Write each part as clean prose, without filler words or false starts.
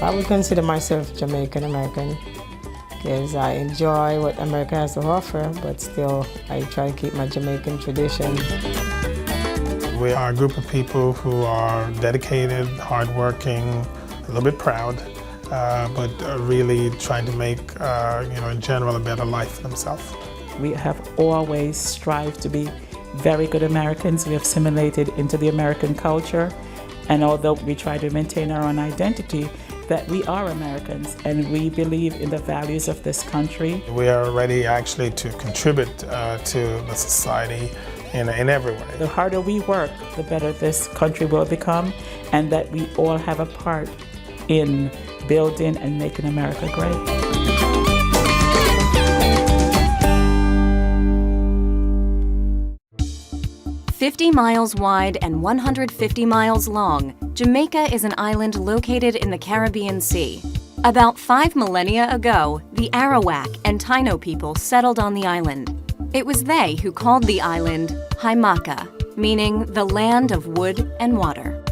I would consider myself Jamaican American because I enjoy what America has to offer, but still I try to keep my Jamaican tradition. We are a group of people who are dedicated, hardworking, a little bit proud, but really trying to make, in general, a better life for themselves. We have always strived to be very good Americans. We have assimilated into the American culture, and although we try to maintain our own identity, that we are Americans and we believe in the values of this country. We are ready actually to contribute to the society in every way. The harder we work, the better this country will become, and that we all have a part in building and making America great. 50 miles wide and 150 miles long, Jamaica is an island located in the Caribbean Sea. About 5 millennia ago, the Arawak and Taino people settled on the island. It was they who called the island Haimaka, meaning the land of wood and water.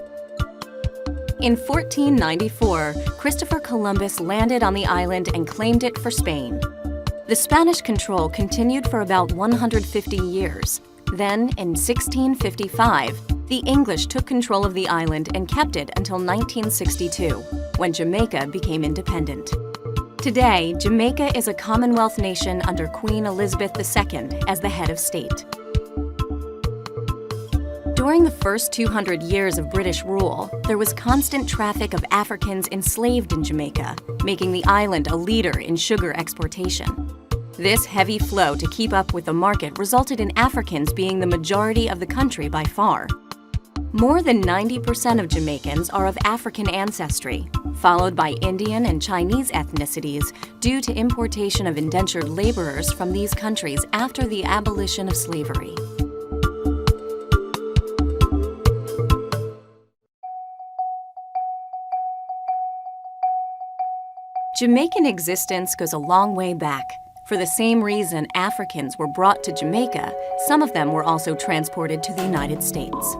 In 1494, Christopher Columbus landed on the island and claimed it for Spain. The Spanish control continued for about 150 years. Then, in 1655, the English took control of the island and kept it until 1962, when Jamaica became independent. Today, Jamaica is a Commonwealth nation under Queen Elizabeth II as the head of state. During the first 200 years of British rule, there was constant traffic of Africans enslaved in Jamaica, making the island a leader in sugar exportation. This heavy flow to keep up with the market resulted in Africans being the majority of the country by far. More than 90% of Jamaicans are of African ancestry, followed by Indian and Chinese ethnicities due to importation of indentured laborers from these countries after the abolition of slavery. Jamaican existence goes a long way back. For the same reason Africans were brought to Jamaica, some of them were also transported to the United States.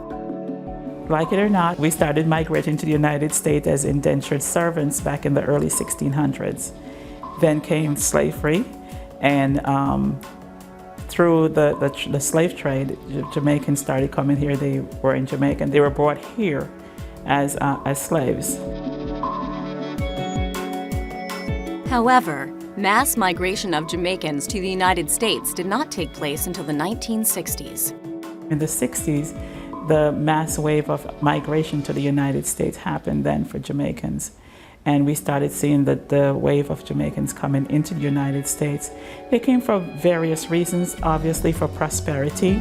Like it or not, we started migrating to the United States as indentured servants back in the early 1600s. Then came slavery, and through the slave trade, Jamaicans started coming here. They were in Jamaica, and they were brought here as slaves. However, mass migration of Jamaicans to the United States did not take place until the 1960s. In the 60s, the mass wave of migration to the United States happened then for Jamaicans. And we started seeing the wave of Jamaicans coming into the United States. They came for various reasons, obviously for prosperity.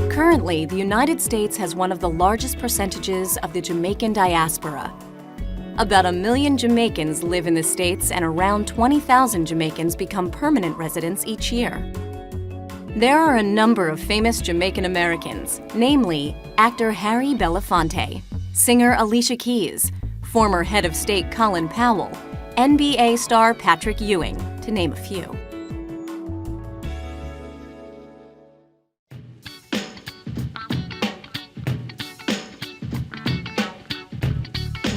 Currently, the United States has one of the largest percentages of the Jamaican diaspora. About 1 million Jamaicans live in the States, and around 20,000 Jamaicans become permanent residents each year. There are a number of famous Jamaican Americans, namely actor Harry Belafonte, singer Alicia Keys, former head of state Colin Powell, NBA star Patrick Ewing, to name a few.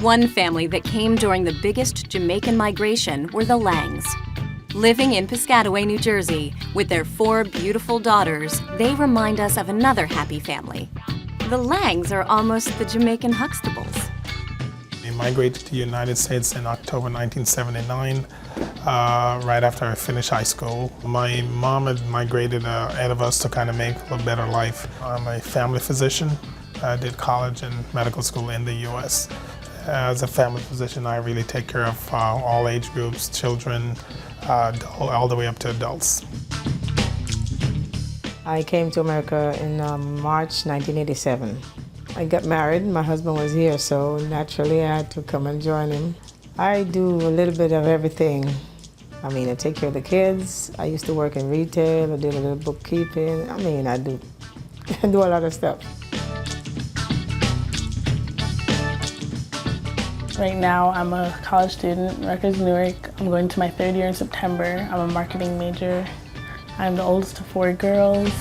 One family that came during the biggest Jamaican migration were the Langs. Living in Piscataway, New Jersey, with their 4 beautiful daughters, they remind us of another happy family. The Langs are almost the Jamaican Huxtables. We migrated to the United States in October 1979, right after I finished high school. My mom had migrated ahead of us to kind of make a little better life. I'm a family physician. I did college and medical school in the U.S. As a family physician, I really take care of all age groups, children, all the way up to adults. I came to America in March 1987. I got married, my husband was here, so naturally I had to come and join him. I do a little bit of everything. I mean, I take care of the kids. I used to work in retail, I did a little bookkeeping. I mean, I do a lot of stuff. Right now, I'm a college student at Rutgers, Newark. I'm going to my 3rd year in September. I'm a marketing major. I'm the oldest of 4 girls.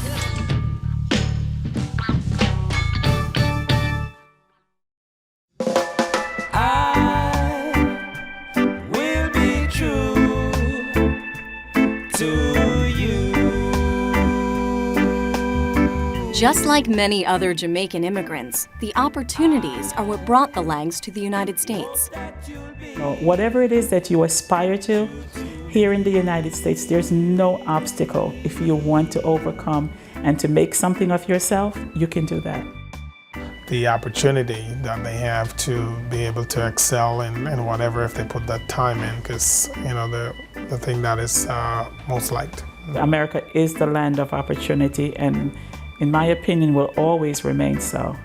Just like many other Jamaican immigrants, the opportunities are what brought the Langs to the United States. Whatever it is that you aspire to, here in the United States, there's no obstacle. If you want to overcome and to make something of yourself, you can do that. The opportunity that they have to be able to excel in whatever if they put that time in, because the thing that is most liked. America is the land of opportunity, and in my opinion will always remain so.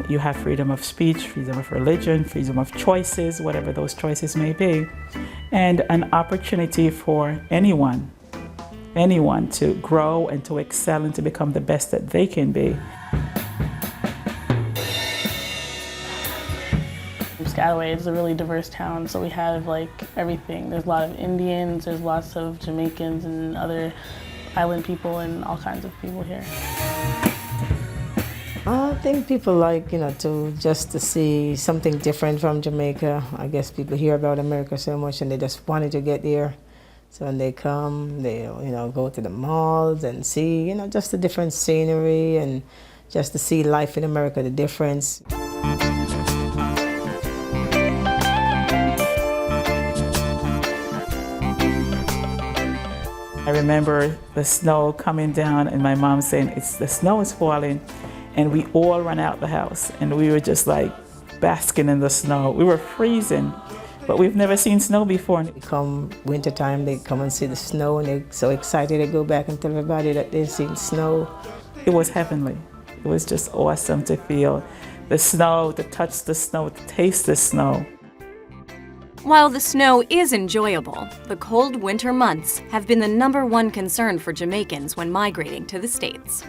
You have freedom of speech, freedom of religion, freedom of choices, whatever those choices may be, and an opportunity for anyone to grow and to excel and to become the best that they can be. Piscataway is a really diverse town, so we have like everything. There's a lot of Indians, there's lots of Jamaicans and other island people and all kinds of people here. I think people like, to see something different from Jamaica. I guess people hear about America so much and they just wanted to get there. So when they come, they go to the malls and see, just the different scenery and just to see life in America, the difference. I remember the snow coming down and my mom saying, the snow is falling, and we all ran out the house and we were just like basking in the snow. We were freezing, but we've never seen snow before. Come wintertime, they come and see the snow and they're so excited they go back and tell everybody that they've seen snow. It was heavenly. It was just awesome to feel the snow, to touch the snow, to taste the snow. While the snow is enjoyable, the cold winter months have been the #1 concern for Jamaicans when migrating to the States.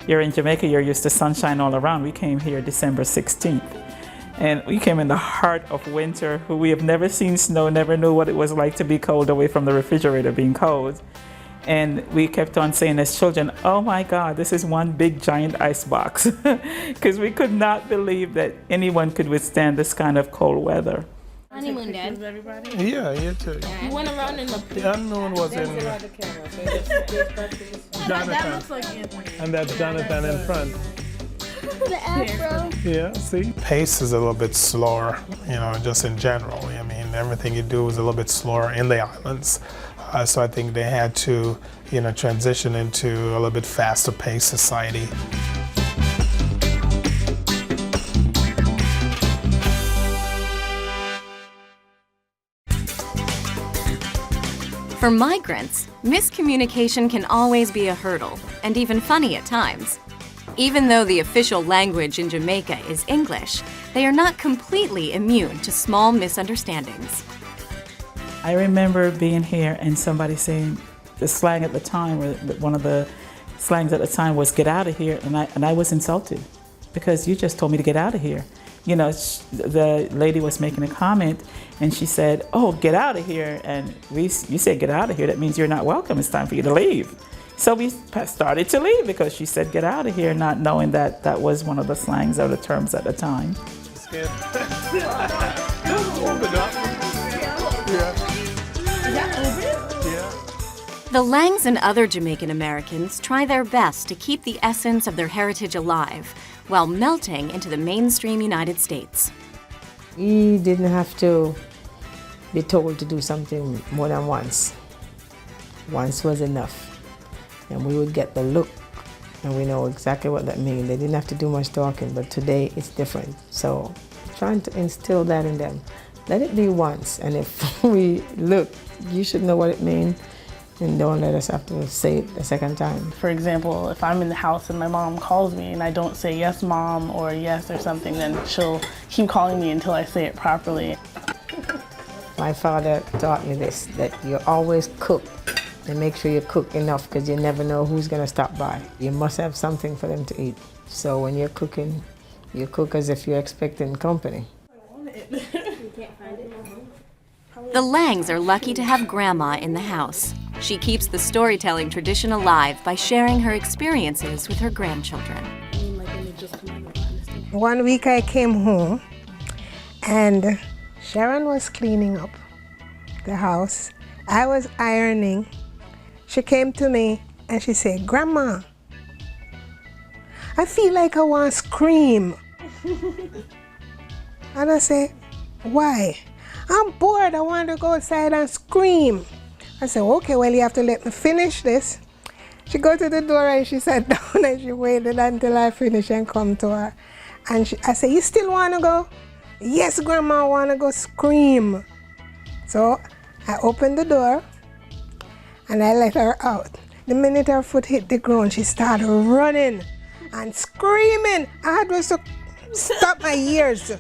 Here in Jamaica, you're used to sunshine all around. We came here December 16th, and we came in the heart of winter. We have never seen snow, never knew what it was like to be cold away from the refrigerator being cold. And we kept on saying as children, oh my God, this is one big giant ice box, because we could not believe that anyone could withstand this kind of cold weather. Honeymoon, Dad. Yeah, here too. You went around in the... The unknown was in Jonathan. That looks like Anthony. And that's Jonathan in front. The afro. Yeah, see? Pace is a little bit slower, just in general. I mean, everything you do is a little bit slower in the islands. So I think they had to, transition into a little bit faster paced society. For migrants, miscommunication can always be a hurdle, and even funny at times. Even though the official language in Jamaica is English, they are not completely immune to small misunderstandings. I remember being here and somebody saying the slang at the time, or one of the slangs at the time was "get out of here," and I was insulted because you just told me to get out of here. The lady was making a comment and she said, "Oh, get out of here," and you said get out of here. That means you're not welcome. It's time for you to leave. So we started to leave because she said get out of here, not knowing that that was one of the slangs or the terms at the time. The Langs and other Jamaican Americans try their best to keep the essence of their heritage alive while melting into the mainstream United States. We didn't have to be told to do something more than once. Once was enough. And we would get the look, and we know exactly what that means. They didn't have to do much talking, but today it's different. So trying to instill that in them. Let it be once, and if we look, you should know what it means. And don't let us have to say it a second time. For example, if I'm in the house and my mom calls me and I don't say yes, mom, or yes or something, then she'll keep calling me until I say it properly. My father taught me this, that you always cook and make sure you cook enough because you never know who's going to stop by. You must have something for them to eat. So when you're cooking, you cook as if you're expecting company. The Langs are lucky to have Grandma in the house. She keeps the storytelling tradition alive by sharing her experiences with her grandchildren. One week I came home and Sharon was cleaning up the house. I was ironing. She came to me and she said, "Grandma, I feel like I want to scream. And I say, why? I'm bored, I want to go outside and scream. I said, okay, well, you have to let me finish this. She go to the door and she sat down and she waited until I finish and come to her. And I said, you still want to go? Yes, Grandma, I want to go scream. So I opened the door and I let her out. The minute her foot hit the ground, she started running and screaming. I had to stop my ears.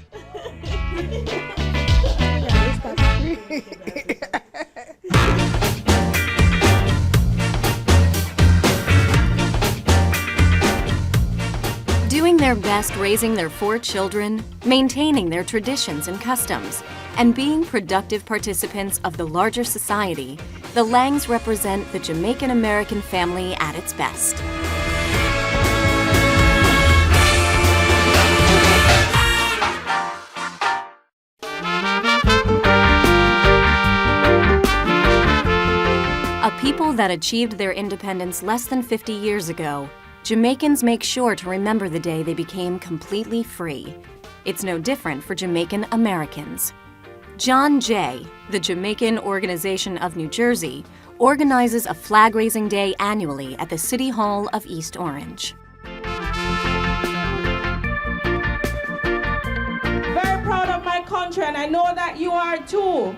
Doing their best raising their 4 children, maintaining their traditions and customs, and being productive participants of the larger society, the Langs represent the Jamaican American family at its best. A people that achieved their independence less than 50 years ago, Jamaicans make sure to remember the day they became completely free. It's no different for Jamaican Americans. John Jay, the Jamaican Organization of New Jersey, organizes a flag-raising day annually at the City Hall of East Orange. Very proud of my country, and I know that you are too.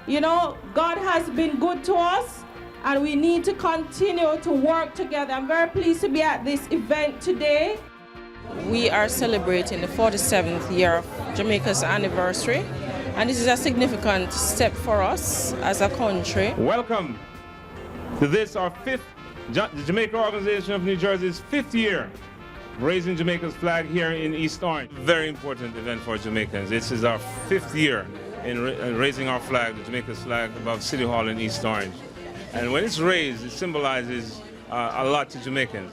You know, God has been good to us, and we need to continue to work together. I'm very pleased to be at this event today. We are celebrating the 47th year of Jamaica's anniversary, and this is a significant step for us as a country. Welcome to this, our the Jamaica Organization of New Jersey's 5th year raising Jamaica's flag here in East Orange. Very important event for Jamaicans. This is our 5th year in raising our flag, the Jamaica's flag, above City Hall in East Orange. And when it's raised, it symbolizes a lot to Jamaicans.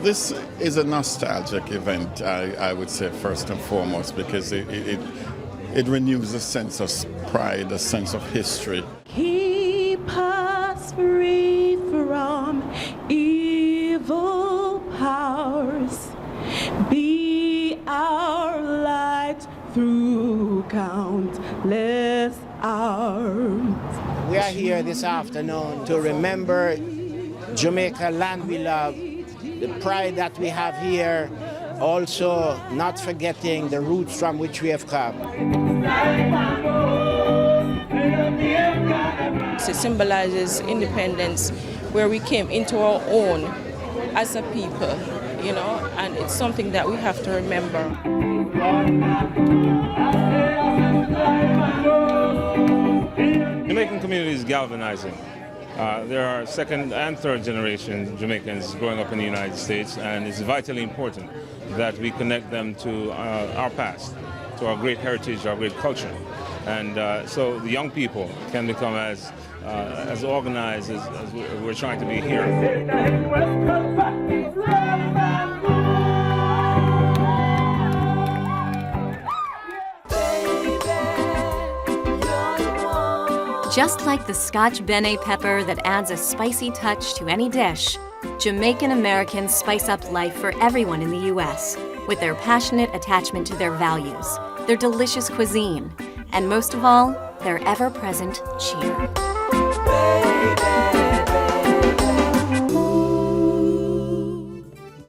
This is a nostalgic event, I would say, first and foremost, because it renews a sense of pride, a sense of history. Keep us free from evil powers. Be our light through countless hours. We are here this afternoon to remember Jamaica, land we love, the pride that we have here, also not forgetting the roots from which we have come. It symbolizes independence, where we came into our own as a people, you know, and it's something that we have to remember. The Jamaican community is galvanizing. There are second and third generation Jamaicans growing up in the United States, and it's vitally important that we connect them to our past, to our great heritage, our great culture. And so the young people can become as organized as we're trying to be here. Just like the Scotch Benet pepper that adds a spicy touch to any dish, Jamaican Americans spice up life for everyone in the U.S. with their passionate attachment to their values, their delicious cuisine, and most of all, their ever-present cheer. Baby.